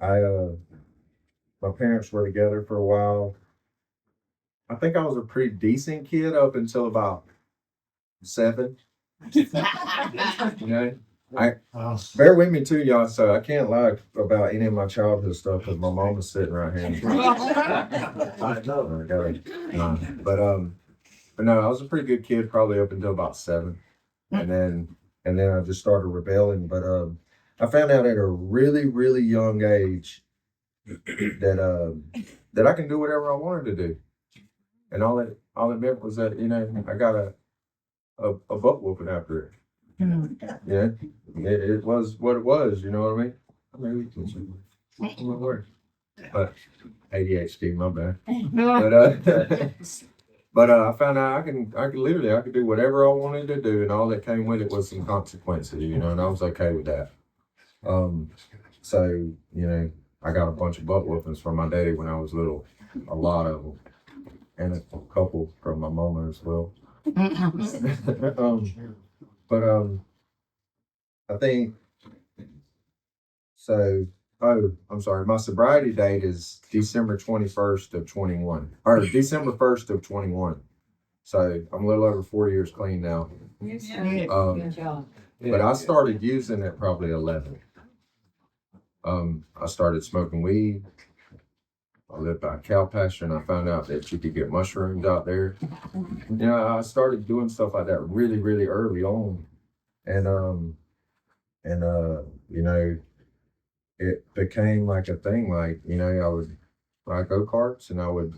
I my parents were together for a while. I think I was a pretty decent kid up until about 7. You know, I bear with me too, y'all. So I can't lie about any of my childhood stuff because my mom is sitting right here. I know. I got it. But no, I was a pretty good kid, probably up until about 7, and then I just started rebelling. But I found out at a really really young age that that I can do whatever I wanted to do, and all it meant was that I got a butt whooping after it. Yeah, it was what it was. You know what I mean? I mean, it worked. But ADHD, my bad. But I found out I could do whatever I wanted to do, and all that came with it was some consequences. And I was okay with that. Um, so I got a bunch of butt whoopings from my daddy when I was little, a lot of them, and a couple from my mama as well. But I think so. Oh, I'm sorry. My sobriety date is December 21st of 21, or December 1st of 21. So I'm a little over 4 years clean now. Good job. But I started using at probably 11. I started smoking weed. I lived by a cow pasture, and I found out that you could get mushrooms out there. I started doing stuff like that really, really early on, and it became like a thing. Like I would ride go karts, and I would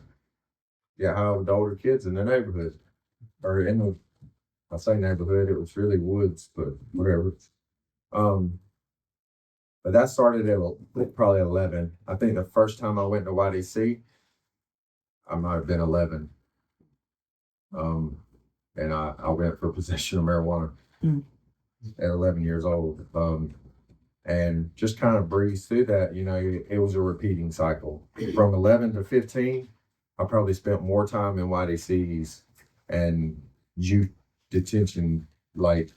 get high with the older kids in the neighborhood, or in the I say neighborhood. It was really woods, but whatever. Um, but that started at probably 11. I think the first time I went to YDC, I might have been 11. Um, and I went for possession of marijuana at 11 years old. And just kind of breezed through that. It was a repeating cycle. From 11 to 15, I probably spent more time in YDCs and youth detention, like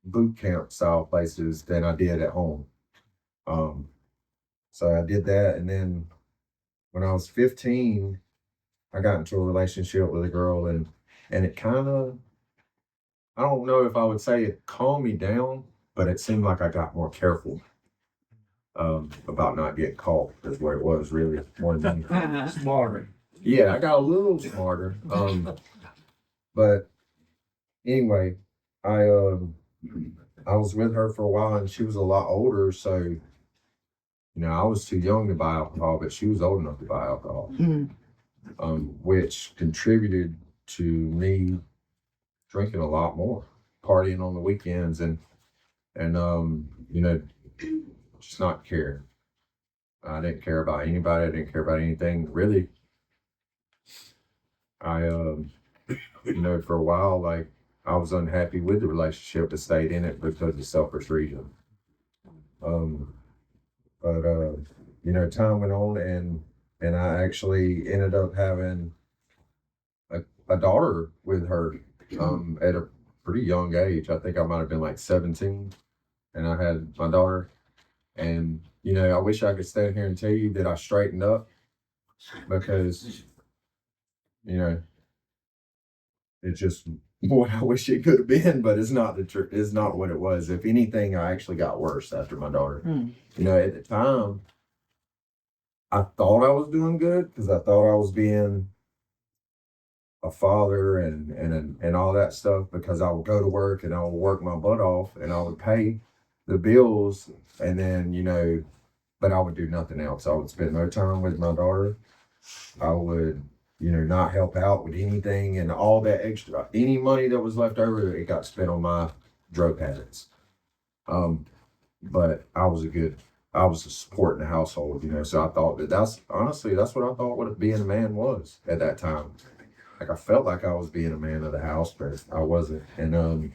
boot camp style places than I did at home. So I did that, and then when I was 15, I got into a relationship with a girl, and it kind of, I don't know if I would say it calmed me down, but it seemed like I got more careful about not getting caught. Is what it was really more than anything. Smarter. Yeah, I got a little smarter. But anyway, I I was with her for a while, and she was a lot older, so I was too young to buy alcohol, but she was old enough to buy alcohol, which contributed to me drinking a lot more, partying on the weekends, and just not caring. I didn't care about anybody. I didn't care about anything really. I for a while, like I was unhappy with the relationship, but stayed in it because of selfish reasons. Um, but time went on, and I actually ended up having a daughter with her at a pretty young age. I think I might have been like 17, and I had my daughter. And I wish I could stand here and tell you that I straightened up, because it's just what I wish it could have been, but it's not the truth. It's not what it was. If anything, I actually got worse after my daughter. At the time, I thought I was doing good because I thought I was being a father and all that stuff, because I would go to work and I would work my butt off and I would pay the bills, and then but I would do nothing else. I would spend no time with my daughter. I would not help out with anything, and all that extra, any money that was left over, it got spent on my drug habits. But I was a support in the household, so I thought that's honestly, that's what I thought what being a man was at that time. Like I felt like I was being a man of the house, but I wasn't. And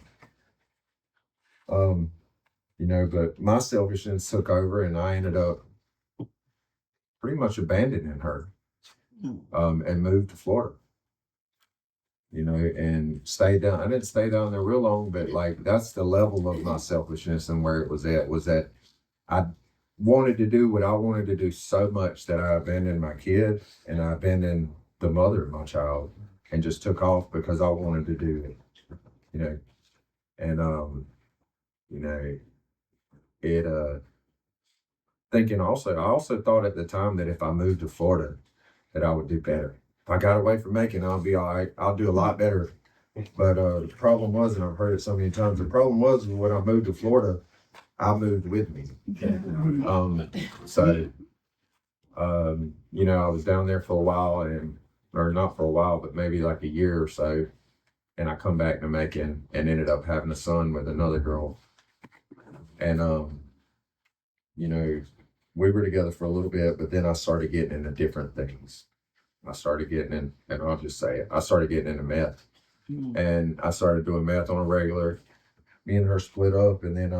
but my selfishness took over, and I ended up pretty much abandoning her, and moved to Florida. And stayed down. I didn't stay down there real long, but like that's the level of my selfishness, and where it was at was that I wanted to do what I wanted to do so much that I abandoned my kid and I abandoned the mother of my child and just took off because I wanted to do it, you know. And you know, it thinking also, I also thought at the time that if I moved to Florida, that I would do better. If I got away from Macon, I'll be all right. I'll do a lot better. But the problem was, and I've heard it so many times, the problem was when I moved to Florida, I moved with me. So you know, I was down there for a while or not for a while, but maybe like a year or so. And I come back to Macon and ended up having a son with another girl. And, you know, we were together for a little bit, but then I started getting into different things. I started getting in, and I'll just say it, I started getting into meth. And I started doing meth on a regular. Me and her split up, and then,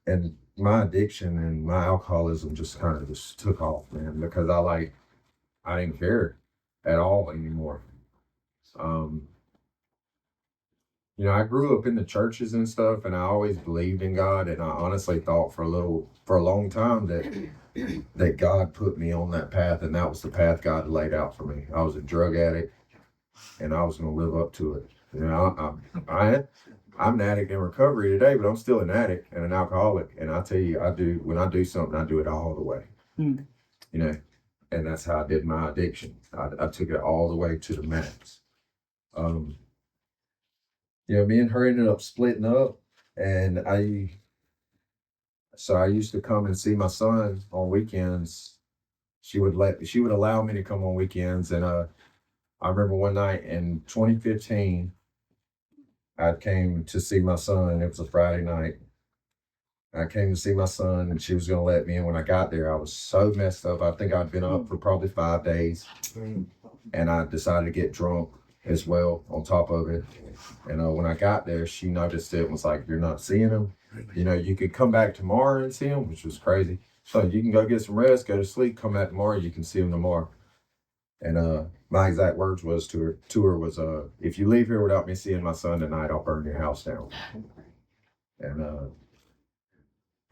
and my addiction and my alcoholism just kind of just took off, man, because I didn't care at all anymore. You know, I grew up in the churches and stuff, and I always believed in God, and I honestly thought for a long time that God put me on that path, and that was the path God laid out for me. I was a drug addict, and I was going to live up to it. You know, I'm an addict in recovery today, but I'm still an addict and an alcoholic. And I tell you, when I do something, I do it all the way. You know, and that's how I did my addiction. I took it all the way to the max. You know, me and her ended up splitting up, and I used to come and see my son on weekends. She would allow me to come on weekends, and I remember one night in 2015, I came to see my son. It was a Friday night. I came to see my son, and she was going to let me in. When I got there, I was so messed up. I think I'd been up for probably 5 days, and I decided to get drunk as well on top of it. And when I got there, she noticed it and was like, "You're not seeing him. You know, you could come back tomorrow and see him," which was crazy. So you can go get some rest, go to sleep, come back tomorrow, you can see him tomorrow. And my exact words was to her was, "If you leave here without me seeing my son tonight, I'll burn your house down." And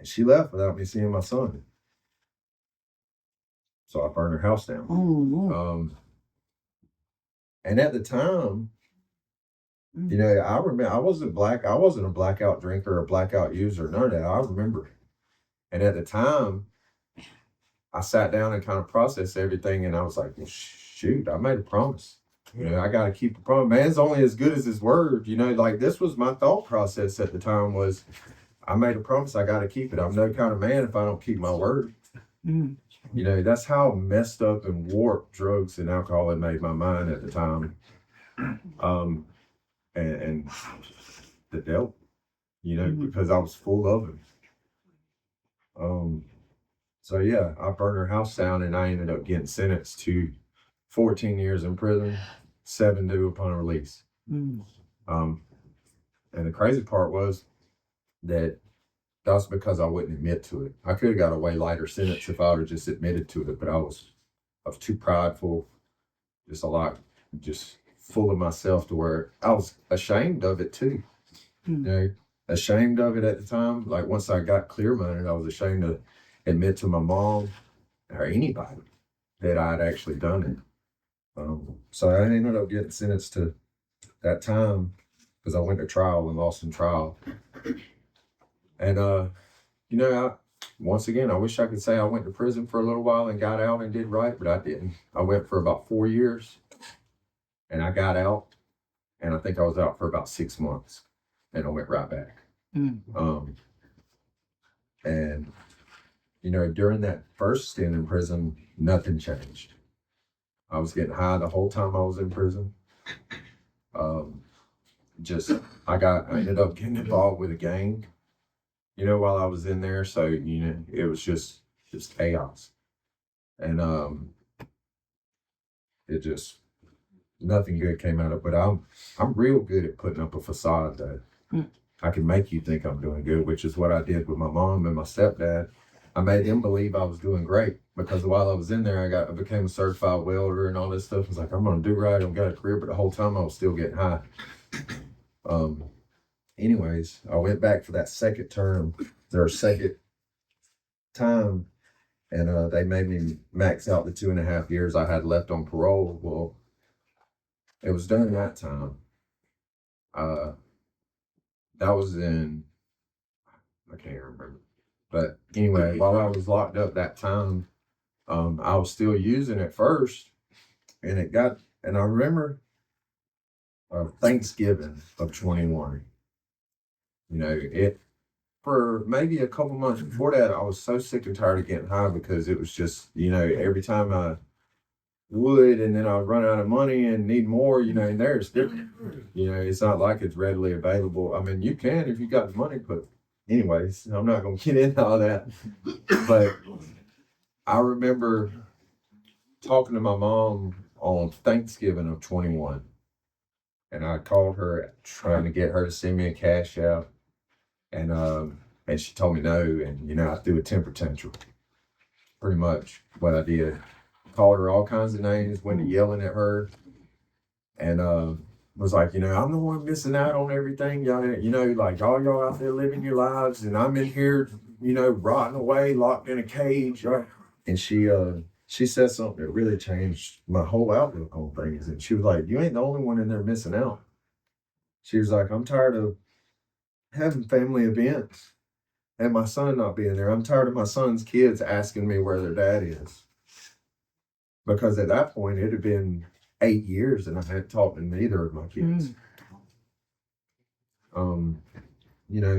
she left without me seeing my son. So I burned her house down. And at the time, you know, I remember I wasn't a blackout drinker or blackout user, none of that. I remember. And at the time, I sat down and kind of processed everything, and I was like, well, shoot, I made a promise. You know, I got to keep a promise. Man's only as good as his word. You know, like this was my thought process at the time was, I made a promise, I got to keep it. I'm no kind of man if I don't keep my word. You know, that's how messed up and warped drugs and alcohol had made my mind at the time. And the devil, you know, because I was full of him. So yeah, I burned her house down, and I ended up getting sentenced to 14 years in prison, 7 due upon release. And the crazy part was that was because I wouldn't admit to it. I could have got a way lighter sentence if I would have just admitted to it, but I was too prideful, just full of myself to where I was ashamed of it too. You know, ashamed of it at the time. Like once I got clear-minded, I was ashamed to admit to my mom or anybody that I'd actually done it. So I ended up getting sentenced to that time because I went to trial and lost in trial. And you know, once again, I wish I could say I went to prison for a little while and got out and did right, but I didn't. I went for about 4 years, and I got out, and I think I was out for about 6 months, and I went right back. And you know, during that first stint in prison, nothing changed. I was getting high the whole time I was in prison. I ended up getting involved with a gang, you know, while I was in there. So, you know, it was just chaos. And nothing good came out of it. But I'm real good at putting up a facade though. I can make you think I'm doing good, which is what I did with my mom and my stepdad. I made them believe I was doing great because while I was in there, I became a certified welder and all this stuff. I was like, I'm gonna do right, I've got a career, but the whole time I was still getting high. Anyways, I went back for that second term, time, and they made me max out the 2.5 years I had left on parole. Well, it was during that time. That was in, I can't remember. But anyway, while I was locked up that time, I was still using it first, and and I remember Thanksgiving of 21. For maybe a couple months before that, I was so sick and tired of getting high because it was just, every time I would, and then I'd run out of money and need more, and there's different, it's not like it's readily available. I mean, you can if you got the money, but anyways, I'm not going to get into all that. But I remember talking to my mom on Thanksgiving of 21, and I called her trying to get her to send me a cash out, and she told me no, and I threw a temper tantrum. Pretty much what I did. Called her all kinds of names, went to yelling at her, and was like, I'm the one missing out on everything. Y'all, like all y'all out there living your lives, and I'm in here, rotting away, locked in a cage. And she said something that really changed my whole outlook on things. And she was like, you ain't the only one in there missing out. She was like, I'm tired of having family events and my son not being there. I'm tired of my son's kids asking me where their dad is. Because at that point, it had been 8 years and I hadn't talked to neither of my kids.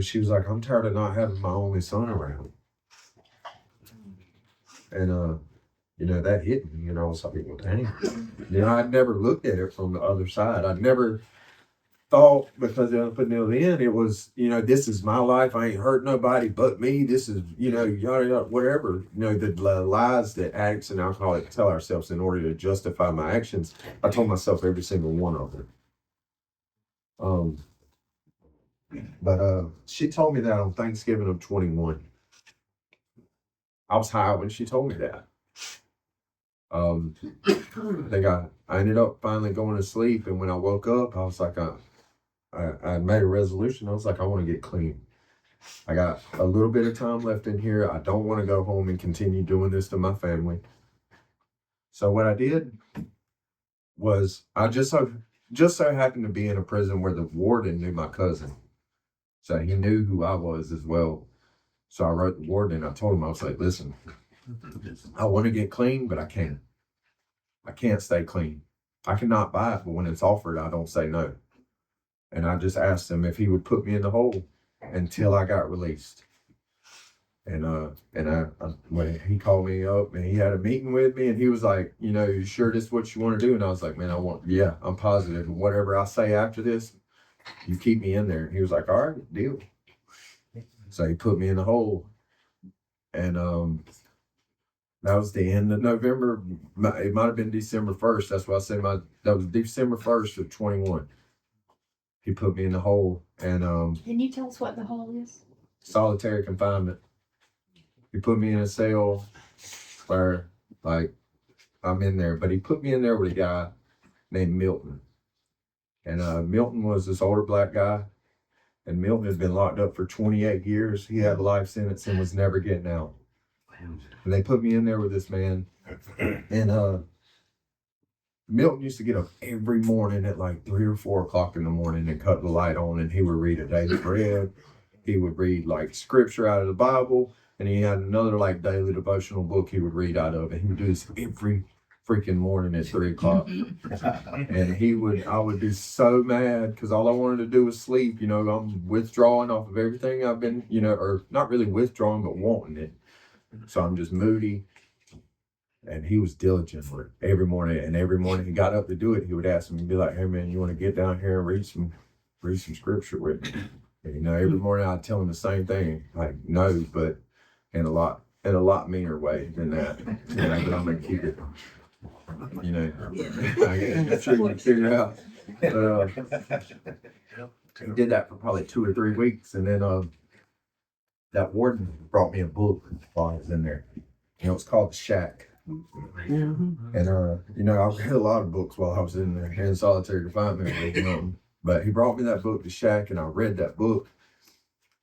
She was like, I'm tired of not having my only son around. And, that hit me, I was like, well, dang. I'd never looked at it from the other side. I'd never thought, because up until then, it was, this is my life. I ain't hurt nobody but me. This is, yada, yada, whatever. The lies that addicts and alcoholics tell ourselves in order to justify my actions. I told myself every single one of them. But she told me that on Thanksgiving of 21. I was high when she told me that. I ended up finally going to sleep, and when I woke up, I was like, I made a resolution. I was like, I want to get clean. I got a little bit of time left in here. I don't want to go home and continue doing this to my family. So what I did was I just so happened to be in a prison where the warden knew my cousin. So he knew who I was as well. So I wrote the warden and I told him, I was like, listen, I want to get clean, but I can't. I can't stay clean. I cannot buy it, but when it's offered, I don't say no. And I just asked him if he would put me in the hole until I got released. And when he called me up and he had a meeting with me, and he was like, you sure this is what you want to do? And I was like, man, I'm positive. And whatever I say after this, you keep me in there. And he was like, all right, deal. So he put me in the hole. And that was the end of November. It might have been December 1st. That's why I said that was December 1st of 21. He put me in the hole, and Can you tell us what the hole is? Solitary confinement. He put me in a cell where, like, I'm in there, but he put me in there with a guy named Milton. And Milton was this older black guy, and Milton had been locked up for 28 years. He had a life sentence and was never getting out. And they put me in there with this man, and Milton used to get up every morning at like 3 or 4 o'clock in the morning and cut the light on, and he would read a daily bread. He would read like scripture out of the Bible, and he had another like daily devotional book he would read out of it. He would do this every freaking morning at 3 o'clock. And I would be so mad because all I wanted to do was sleep. I'm withdrawing off of everything I've been, or not really withdrawing, but wanting it. So I'm just moody. And he was diligent for it every morning. And every morning he got up to do it, he would ask me, he'd be like, hey man, you want to get down here and read some scripture with me? And every morning I'd tell him the same thing, like no, but in a lot meaner way than that. But I'm gonna keep it. I'm sure you can figure it out. He did that for probably 2 or 3 weeks, and then that warden brought me a book while I was in there. It's called The Shack. And I read a lot of books while I was in there in solitary confinement. But he brought me that book, The Shack, and I read that book.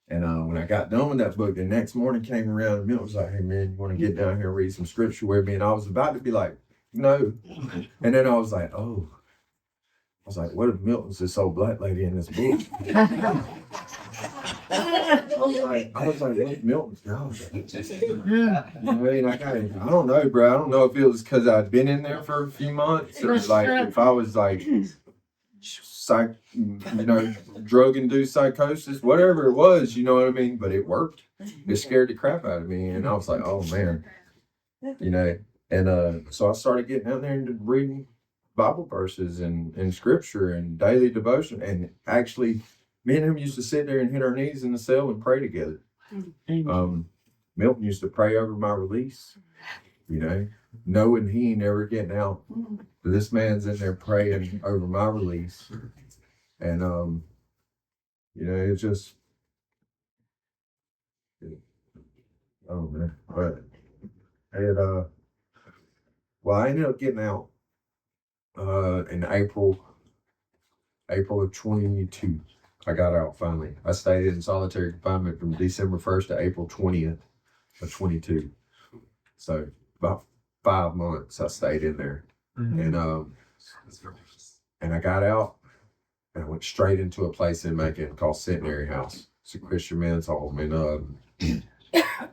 And when I got done with that book, the next morning came around and Milton was like, hey man, you want to get down here and read some scripture with me? And I was about to be like, no. And then I was like, oh. I was like, what if Milton's this old black lady in this book? I was like, what if Milton's gone? I mean, I don't know, bro. I don't know if it was because I'd been in there for a few months or like if I was like drug-induced psychosis, whatever it was, you know what I mean? But it worked. It scared the crap out of me. And I was like, oh man, And so I started getting out there and reading Bible verses and scripture and daily devotion. And actually, me and him used to sit there and hit our knees in the cell and pray together. Milton used to pray over my release, knowing he ain't never getting out. But this man's in there praying over my release. And, it's just, oh man. But I ended up getting out in April of 22. I got out finally. I stayed in solitary confinement from December 1st to April 20th of 22. So about 5 months I stayed in there. And I got out and I went straight into a place in Macon called Centenary House. It's a Christian men's home, and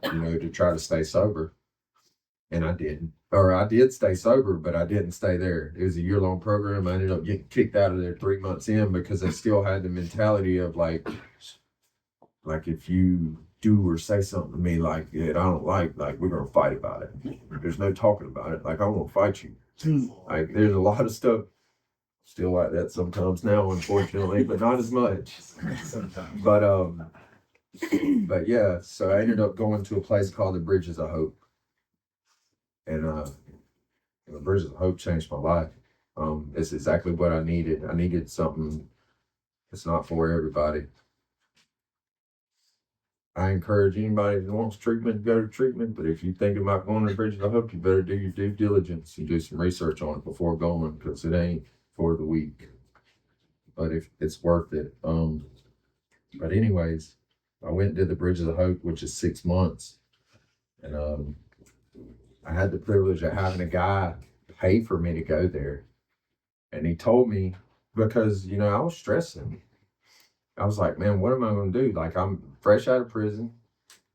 to try to stay sober. And I didn't. Or I did stay sober, but I didn't stay there. It was a year-long program. I ended up getting kicked out of there 3 months in because I still had the mentality of like if you do or say something to me like that I don't like we're gonna fight about it. There's no talking about it. Like, I'm gonna fight you. Like, there's a lot of stuff still like that sometimes now, unfortunately, but not as much. But yeah, so I ended up going to a place called the Bridges of Hope. And the Bridges of Hope changed my life. It's exactly what I needed. I needed something that's not for everybody. I encourage anybody that wants treatment to go to treatment, but if you think about going to the Bridges of Hope, you better do your due diligence and do some research on it before going, because it ain't for the weak. But if it's worth it. But anyways, I went to the Bridges of Hope, which is 6 months. And I had the privilege of having a guy pay for me to go there. And he told me, because, I was stressing. I was like, man, what am I going to do? Like, I'm fresh out of prison.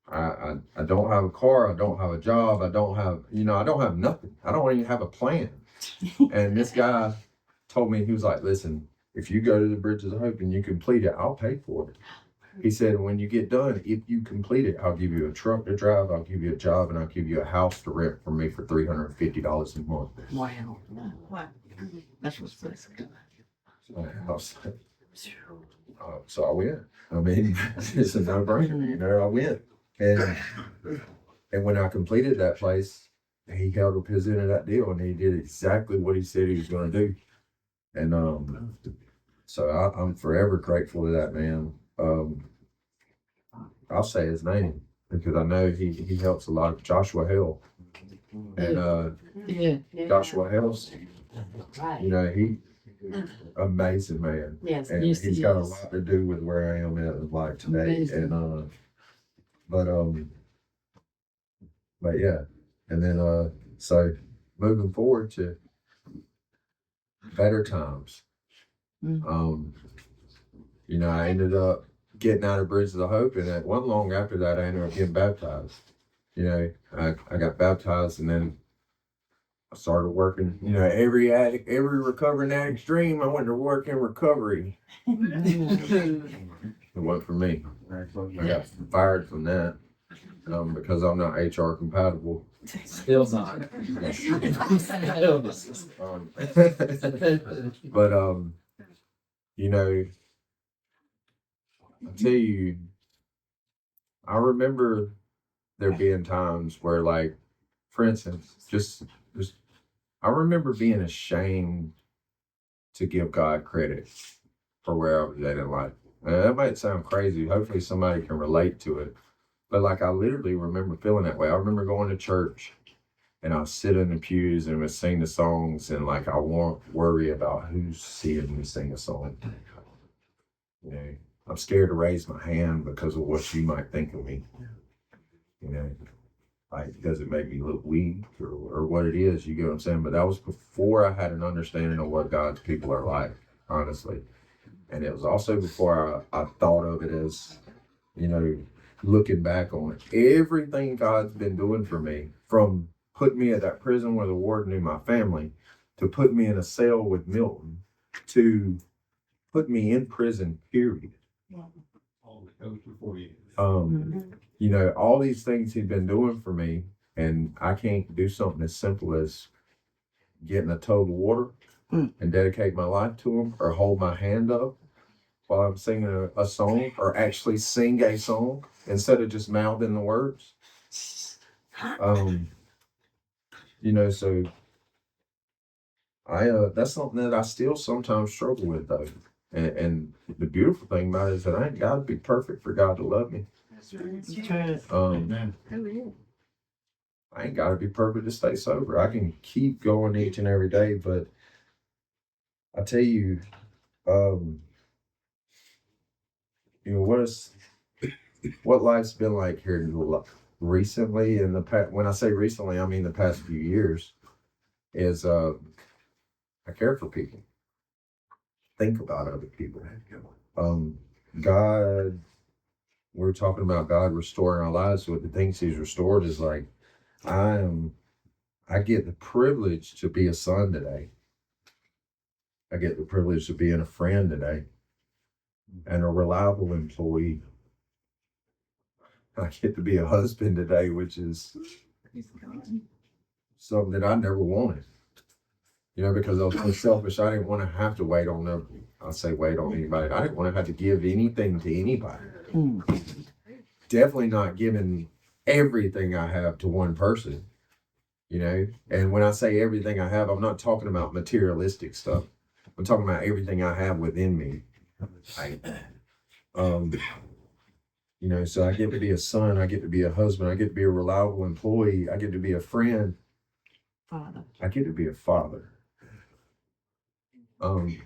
I don't have a car. I don't have a job. I don't have nothing. I don't even have a plan. And this guy told me, he was like, listen, if you go to the Bridges of Hope and you complete it, I'll pay for it. He said, when you get done, if you complete it, I'll give you a truck to drive, I'll give you a job, and I'll give you a house to rent from me for $350 a month. Wow. That's what's good. So I went. I mean, it's a no-brainer. I went. And when I completed that place, he held up his end of that deal, and he did exactly what he said he was going to do. And so I'm forever grateful to that man. I'll say his name because I know he helps a lot. Joshua Hell. And Joshua Hell's, he amazing man. Yes, and yes, he's got a lot to do with where I am in life today. Amazing. And but yeah, and then so moving forward to better times. I ended up getting out of Bridges of Hope, and that one long after that, I ended up getting baptized. I got baptized, and then I started working. Every recovering addict's dream, I went to work in recovery. It wasn't for me. I got fired from that because I'm not HR compatible. Still not. But I tell you, I remember there being times where, like, for instance, just I remember being ashamed to give God credit for where I was at in life. That might sound crazy. Hopefully somebody can relate to it. But like, I literally remember feeling that way. I remember going to church and I'll sit in the pews and would sing the songs, and like, I won't worry about who's seeing me sing a song. I'm scared to raise my hand because of what she might think of me. You know, like, does it make me look weak or what it is? You get what I'm saying? But that was before I had an understanding of what God's people are like, honestly. And it was also before I thought of it as, you know, looking back on it. Everything God's been doing for me, from putting me at that prison where the warden knew my family, to put me in a cell with Milton, to put me in prison, period. You know, all these things he's been doing for me, and I can't do something as simple as getting a tub of water and dedicate my life to him, or hold my hand up while I'm singing a song, or actually sing a song instead of just mouthing the words. You know, so that's something that I still sometimes struggle with, though. And the beautiful thing about it is that I ain't got to be perfect for God to love me. That's true. I ain't got to be perfect to stay sober. I can keep going each and every day, but I tell you, you know, what life's been like here recently, in the past. When I say recently, I mean the past few years. Is I care for people, think about other people. God, we're talking about God restoring our lives. So the things He's restored is like, I get the privilege to be a son today. I get the privilege of being a friend today, and a reliable employee. I get to be a husband today, which is something that I never wanted. You know, because I was so selfish, I didn't want to have to wait on them. I say wait on anybody. I didn't want to have to give anything to anybody. Definitely not giving everything I have to one person. You know, and when I say everything I have, I'm not talking about materialistic stuff. I'm talking about everything I have within me. You know, so I get to be a son, I get to be a husband, I get to be a reliable employee, I get to be a friend, Father. I get to be a father. I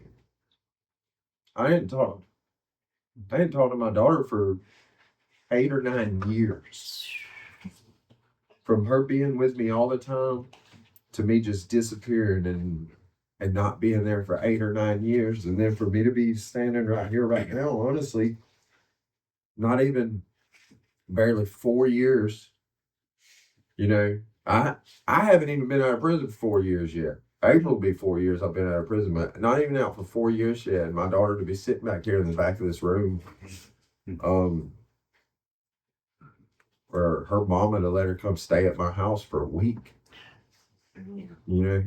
didn't talk to my daughter for 8 or 9 years. From her being with me all the time to me just disappearing and not being there for 8 or 9 years, and then for me to be standing right here right now, honestly, not even barely 4 years. You know, I haven't even been out of prison for 4 years yet. April will be 4 years I've been out of prison, but not even out for 4 years yet. And my daughter to be sitting back here in the back of this room, for her mama to let her come stay at my house for a week. You know,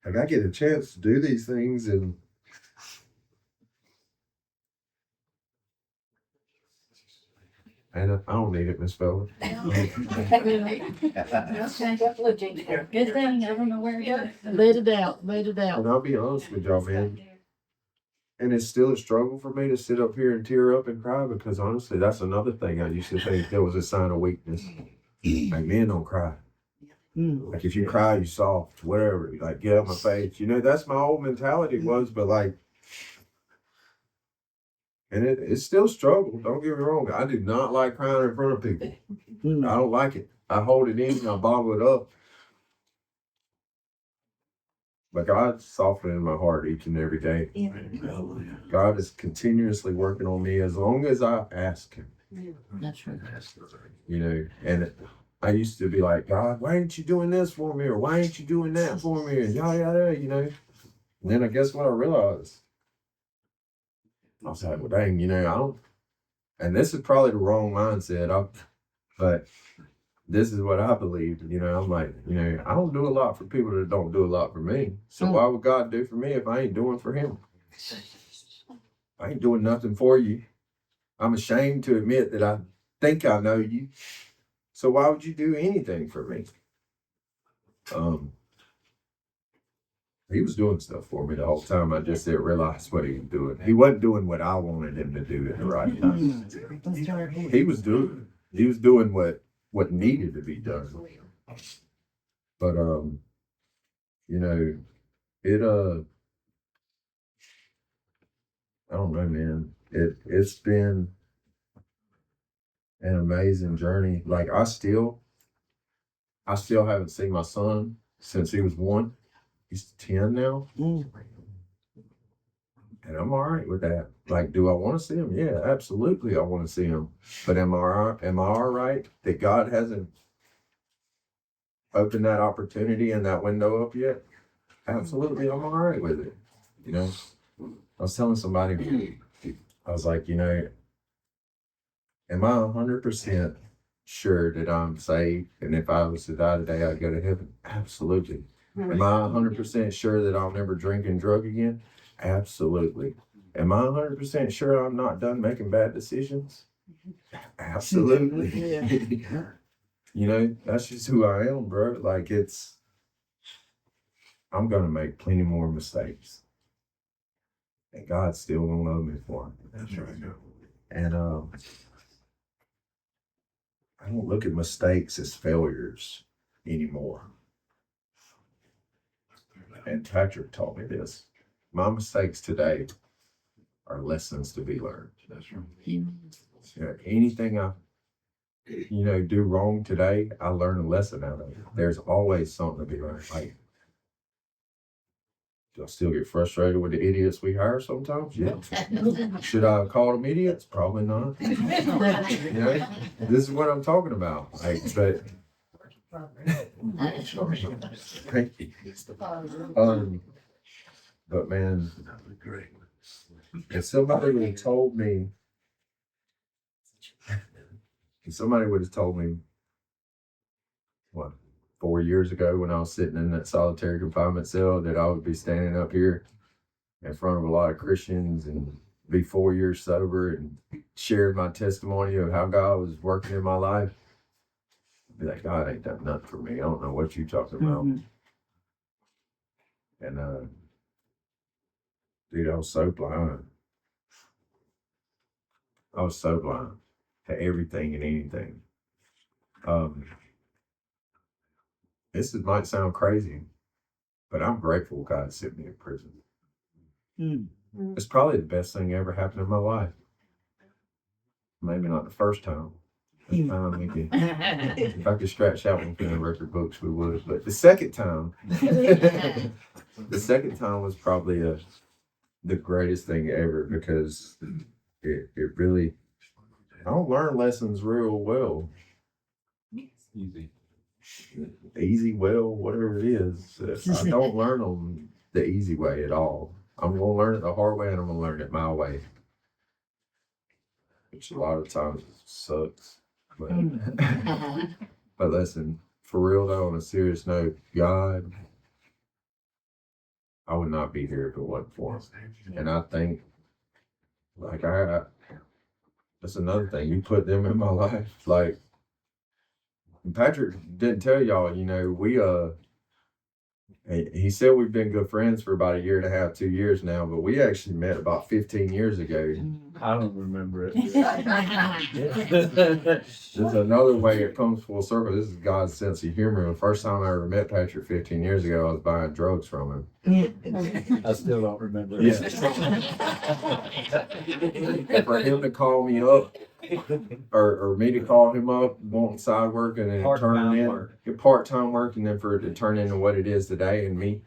like, I get a chance to do these things, and I don't need it, Miss Fella. Good thing, I don't know where it is. Let it out. Let it out. And I'll be honest with y'all, man. And it's still a struggle for me to sit up here and tear up and cry, because honestly, that's another thing I used to think that was a sign of weakness. Like, men don't cry. Like, if you cry, you soft, whatever. Like, get out my face. You know, that's my old mentality was, but like, and it's still a struggle. Don't get me wrong. I do not like crying in front of people. I don't like it. I hold it in and I bottle it up. But God's softening my heart each and every day. God is continuously working on me as long as I ask Him. That's right. You know, and I used to be like, God, why ain't you doing this for me? Or why ain't you doing that for me? And yada, yada, you know. And then I guess what I realized, I was like, well, dang, you know, I don't, and this is probably the wrong mindset, but this is what I believe. You know, I'm like, you know, I don't do a lot for people that don't do a lot for me. So why would God do for me if I ain't doing for Him? I ain't doing nothing for you. I'm ashamed to admit that I think I know you. So why would you do anything for me? He was doing stuff for me the whole time. I just didn't realize what He was doing. He wasn't doing what I wanted Him to do at the right time. He was doing what needed to be done. But you know, I don't know, man. It's been an amazing journey. Like I still haven't seen my son since he was 1. He's 10 now. And I'm all right with that. Like, do I want to see him? Yeah, absolutely. I want to see him. But am I all right that God hasn't opened that opportunity and that window up yet? Absolutely. I'm all right with it. You know, I was telling somebody, I was like, am I 100% sure that I'm saved? And if I was to die today, I'd go to heaven? Absolutely. Am I 100% sure that I'll never drink and drug again? Absolutely. Am I 100% sure I'm not done making bad decisions? Absolutely. That's just who I am, bro. Like I'm going to make plenty more mistakes. And God's still going to love me for them. That's right. And I don't look at mistakes as failures anymore. And Patrick taught me this. My mistakes today are lessons to be learned. That's right. Anything I do wrong today, I learn a lesson out of it. There's always something to be learned. Like, do I still get frustrated with the idiots we hire sometimes? Yeah. Should I call them idiots? Probably not. This is what I'm talking about. Like, but but man, if somebody would have told me, what, 4 years ago when I was sitting in that solitary confinement cell, that I would be standing up here in front of a lot of Christians and be 4 years sober and share my testimony of how God was working in my life, I'd be like, God ain't done nothing for me. I don't know what you're talking about. And dude, I was so blind. I was so blind to everything and anything. Might sound crazy, but I'm grateful God sent me in prison. It's probably the best thing ever happened in my life. Maybe not the first time. If I could scratch out one from the record books, we would. But the second time, was probably the greatest thing ever, because it really, I don't learn lessons real well. Easy, well, whatever it is. I don't learn them the easy way at all. I'm going to learn it the hard way, and I'm going to learn it my way. Which a lot of times sucks. But listen, for real though, on a serious note, God, I would not be here if it wasn't for him. And I think, like, that's another thing. You put them in my life. Like, Patrick didn't tell y'all, he said we've been good friends for about 1.5 years, 2 years now, but we actually met about 15 years ago. I don't remember it. This is another way it comes full circle. This is God's sense of humor. The first time I ever met Patrick 15 years ago, I was buying drugs from him. I still don't remember it. Yeah. For him to call me up, or me to call him up, wanting side work, and then turn in part-time work, and then for it to turn into what it is today, and me.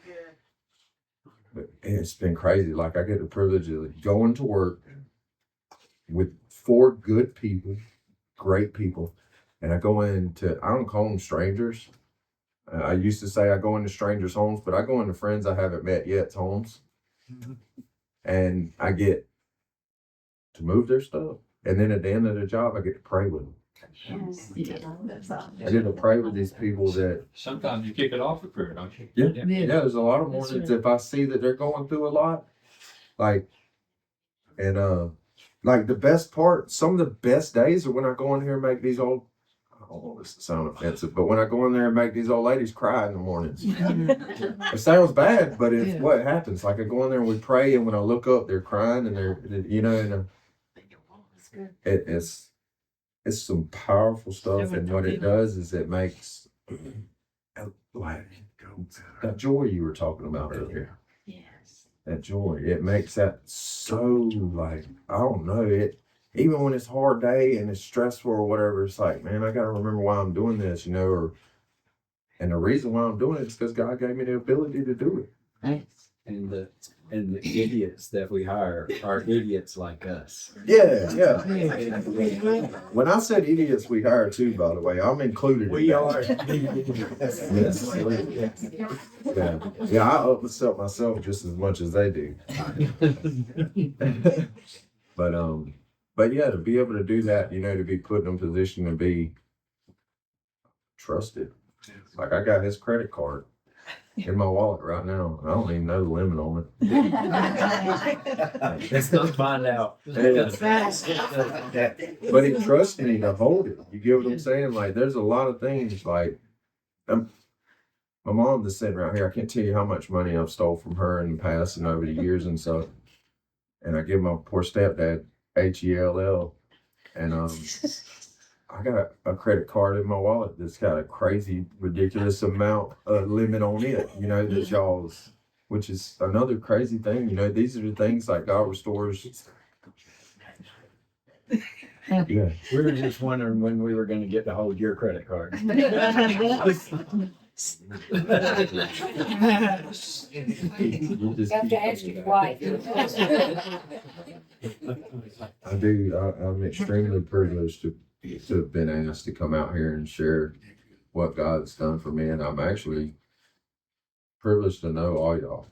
But it's been crazy. Like, I get the privilege of going to work with 4 good people, great people, and I go into, I don't call them strangers. I used to say I go into strangers' homes, but I go into friends I haven't met yet's homes, and I get to move their stuff. And then at the end of the job, I get to pray with them. I get to pray with these people that... Sometimes you kick it off with prayer, don't you? Yeah, there's a lot of mornings if I see that they're going through a lot. Like the best part, some of the best days are when I go in here and make these old... I don't want this to sound offensive, but when I go in there and make these old ladies cry in the mornings. It sounds bad, but it's what happens. Like, I go in there and we pray, and when I look up, they're crying, and they're, it's some powerful stuff, and what it does is it makes like that joy you were talking about earlier. Yes. that joy. It makes that so like, I don't know, it even when it's a hard day and it's stressful or whatever, it's like, man, I gotta remember why I'm doing this, and the reason why I'm doing it is because God gave me the ability to do it. Yes. And the idiots that we hire are idiots like us. Yeah. When I said idiots we hire too, by the way, I'm included. We in are. Yes. Yeah, I upsell myself just as much as they do. But yeah, to be able to do that, to be put in a position to be trusted. Like I got his credit card in my wallet right now. I don't even know the limit on it. Let's not find out. But he trusts me to hold it. You get what I'm saying? Like there's a lot of things like my mom is sitting right here. I can't tell you how much money I've stole from her in the past and over the years and stuff. And I give my poor stepdad HELL. And I got a credit card in my wallet that's got a crazy, ridiculous amount limit on it, that y'all's, which is another crazy thing. These are the things like God restores. Yeah. We were just wondering when we were going to get to hold your credit card. You have to ask your wife. I do. I'm extremely privileged to have been asked to come out here and share what God's done for me. And I'm actually privileged to know all y'all.